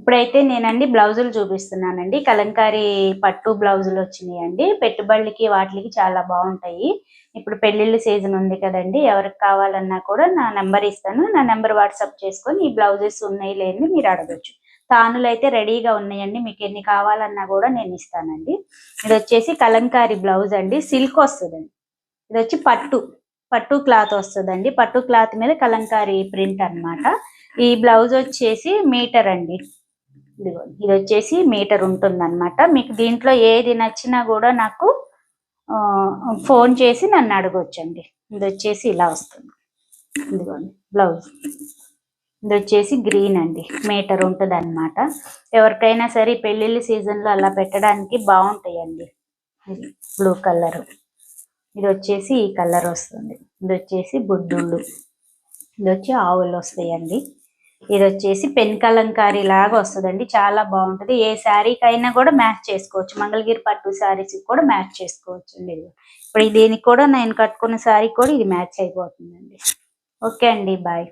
ఇప్పుడైతే నేనండి బ్లౌజులు చూపిస్తున్నానండి. కలంకారీ పట్టు బ్లౌజులు వచ్చినాయండి. పెట్టుబడులకి వాటికి చాలా బాగుంటాయి. ఇప్పుడు పెళ్ళిళ్ళ సీజన్ ఉంది కదండి, ఎవరికి కావాలన్నా కూడా నా నెంబర్ ఇస్తాను. నా నెంబర్ వాట్సాప్ చేసుకొని ఈ బ్లౌజెస్ ఉన్నాయి లేని మీరు అడగచ్చు. తానులు అయితే రెడీగా ఉన్నాయండి, మీకు ఎన్ని కావాలన్నా కూడా నేను ఇస్తానండి. ఇది వచ్చేసి కలంకారీ బ్లౌజ్ అండి, సిల్క్ వస్తుందండి. ఇది వచ్చి పట్టు పట్టు క్లాత్ వస్తుందండి. పట్టు క్లాత్ మీద కలంకారీ ప్రింట్ అన్నమాట. ఈ బ్లౌజ్ వచ్చేసి మీటర్ అండి. ఇది వచ్చేసి మీటర్ ఉంటుందన్నమాట. మీకు దీంట్లో ఏది నచ్చినా కూడా నాకు ఫోన్ చేసి నన్ను అడగొచ్చండి. ఇది వచ్చేసి ఇలా వస్తుంది. ఇదిగోండి బ్లౌజ్. ఇది వచ్చేసి గ్రీన్ అండి, మీటర్ ఉంటుంది అనమాట. ఎవరికైనా సరే పెళ్ళిళ్ళ సీజన్లో అలా పెట్టడానికి బాగుంటాయండి. ఇది బ్లూ కలర్. ఇది వచ్చేసి ఈ కలర్ వస్తుంది. ఇది వచ్చేసి బుడ్డుళ్ళు. ఇది వచ్చి ఆవులు వస్తాయండి. ఇది వచ్చేసి పెన్ కలంకారీ లాగా వస్తుందండి, చాలా బాగుంటుంది. ఏ శారీకైనా కూడా మ్యాచ్ చేసుకోవచ్చు. మంగళగిరి పట్టు శారీస్ కూడా మ్యాచ్ చేసుకోవచ్చు అండి. ఇప్పుడు దీనికి కూడా నేను కట్టుకున్న శారీ కూడా ఇది మ్యాచ్ అయిపోతుందండి. ఓకే అండి, బాయ్.